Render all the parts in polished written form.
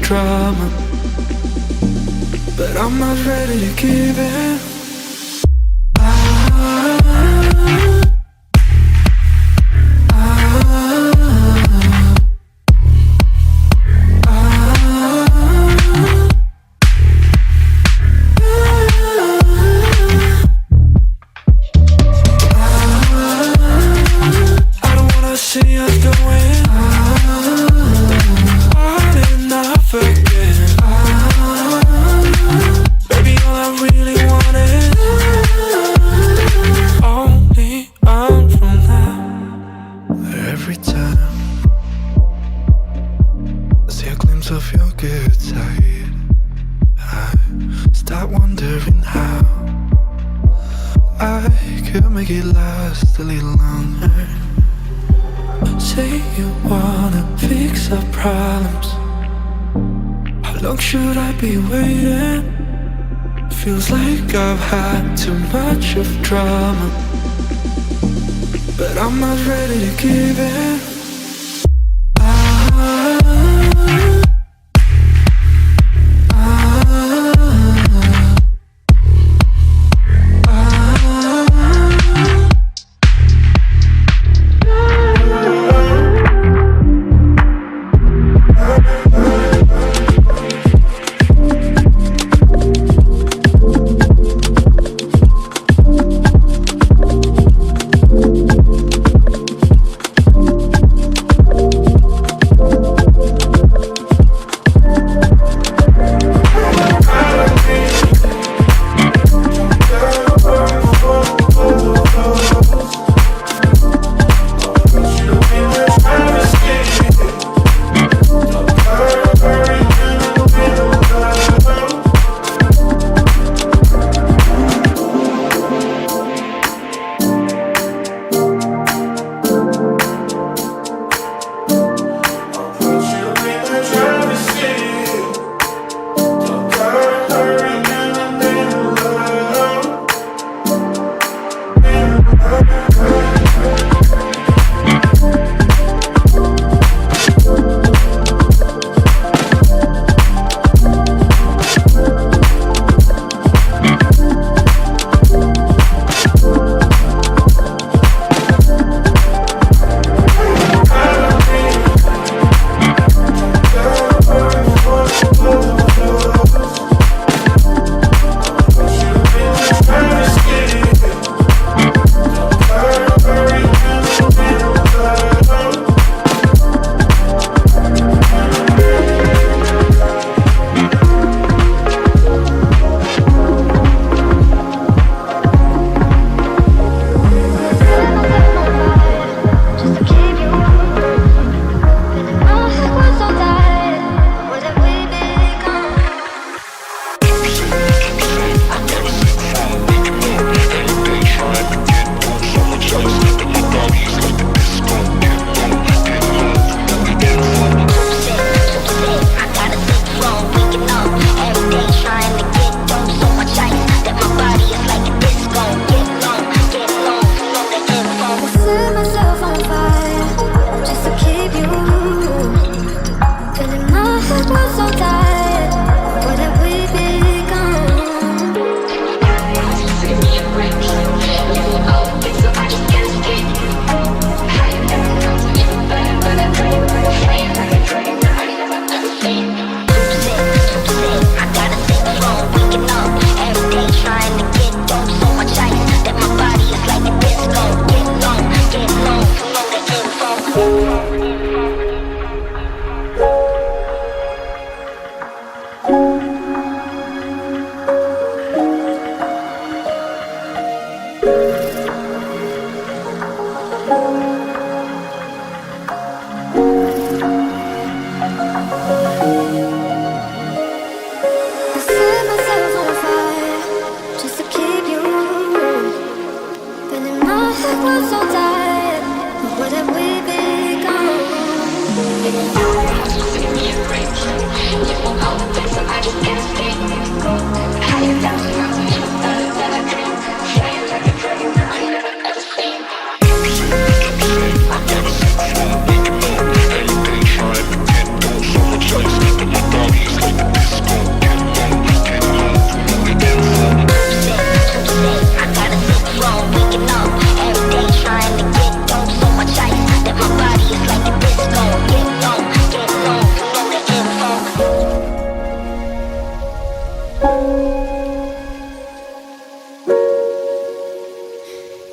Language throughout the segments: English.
Drama, but I'm not ready to give in. I don't wanna see us going on and off again. Baby, all I really want is only on from now. Every time I see a glimpse of your good side, I start wondering how I could make it last a little longer. Say you wanna fix our problems. How long should I be waiting? Feels like I've had too much of drama, but I'm not ready to give in.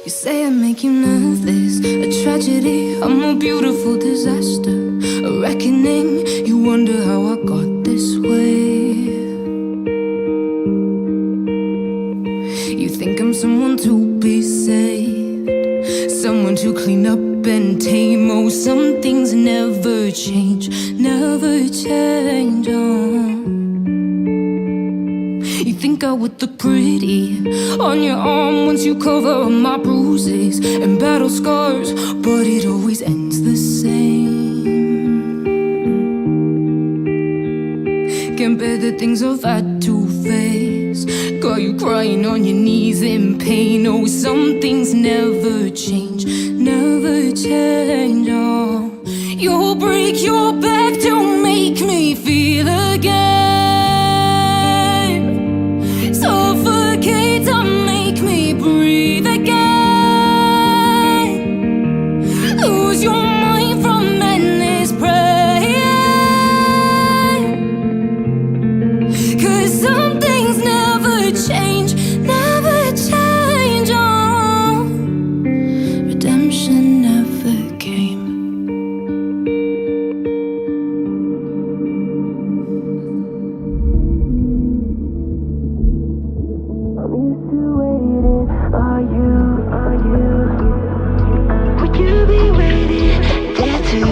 You say I make you nervous, a tragedy, I'm a beautiful disaster, a reckoning. You wonder how I got this way. You think I'm someone to be saved, someone to clean up and tame. Oh, some things never change, never change. Oh. You think I would look pretty on your arm once you cover up my bruises and battle scars, but it always ends the same. Can't bear the things I've had to face, got you crying on your knees in pain. Oh, some things never change, never change. Oh, you'll break your back to make me feel again. Suffocate to make me breathe again. Lose your mind from endless praying. 'Cause some things never change, never change. Oh, redemption never came. I'm used to waiting. Are you? Would you be waiting there too?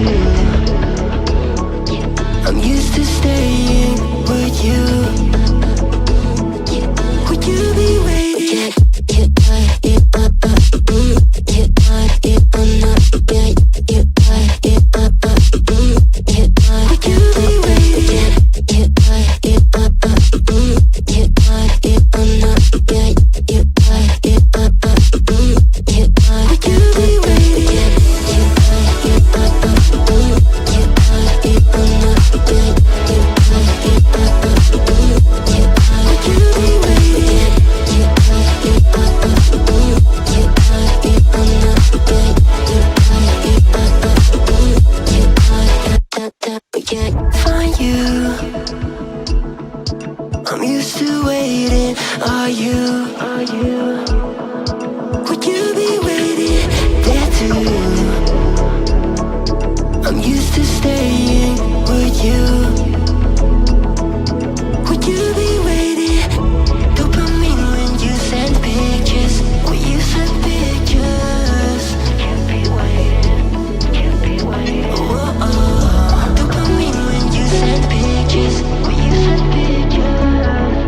I'm used to staying. Would you? Would you be waiting? Find you. I'm used to waiting. Are you? Would you be waiting there too? I'm used to staying. Would you? Would you be waiting? Dopamine when you send pictures. When you send pictures. Can't be waiting. Oh, dopamine when you send pictures. When you send pictures.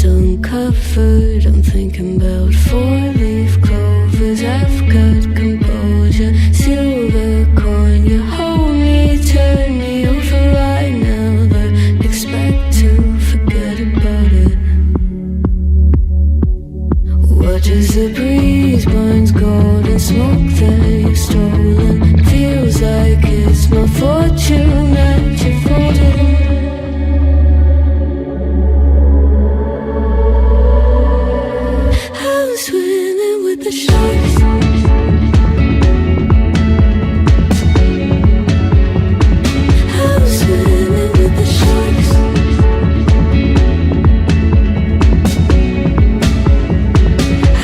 sheet uncovered. I'm thinking about four-leaf clovers. I've got composure, silver coin. You hold me, turn me over. I never expect to forget about it. Watches the breeze, burns golden smoke that you've stolen. Feels like it's my fortune that you're folding. I'm swimming with the sharks. I'm swimming with the sharks.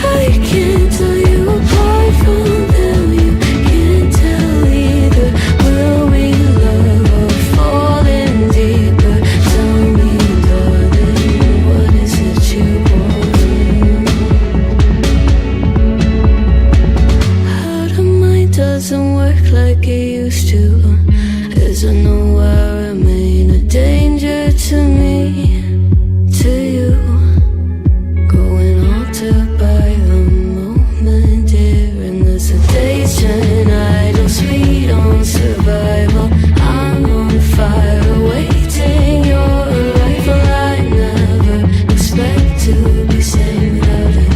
I can't tell you apart from them. You can't tell either. Will we love or fall in deeper? Tell me, darling, what is it you want? How the mind doesn't work like it used to. Is there no I remain a danger to me, to you? Going altered by the moment, dear, in the sedation, idle, sweet on survival. I'm on fire, awaiting your arrival. I never expect to be sane without it.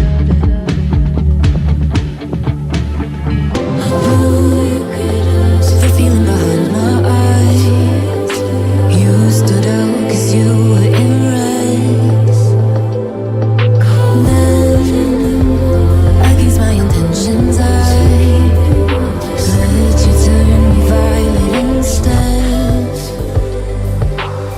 Oh, you could ask. The feeling behind my eyes. You stood out 'cause you were in rays. Against my intentions, I let you turn me violent instead.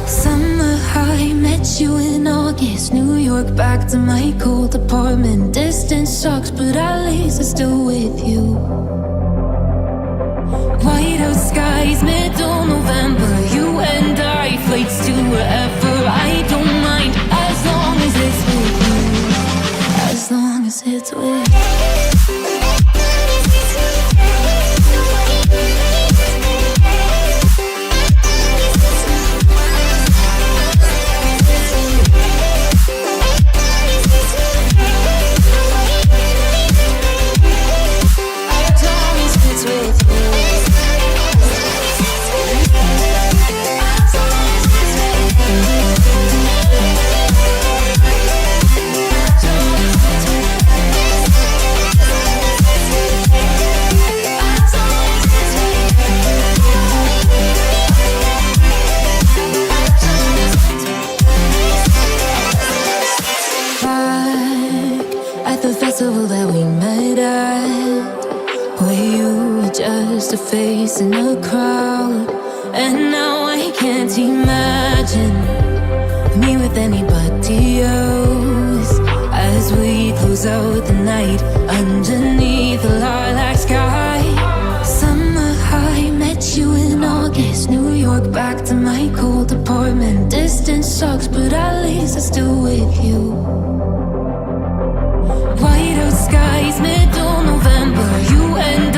Summer high, met you in August. New York, back to my cold apartment. Distance sucks, but at least I'm still with you. White out skies, middle November. You and I, flights to wherever. I don't mind, as long as it's with you. As long as it's with you. As long as it's with you. At the festival that we met at, where you were just a face in a crowd. And now I can't imagine me with anybody else. As we close out the night underneath the lilac sky. Summer high, met you in August. New York, back to my cold apartment. Distance sucks, but at least I'm still with you. White out skies, middle November. You and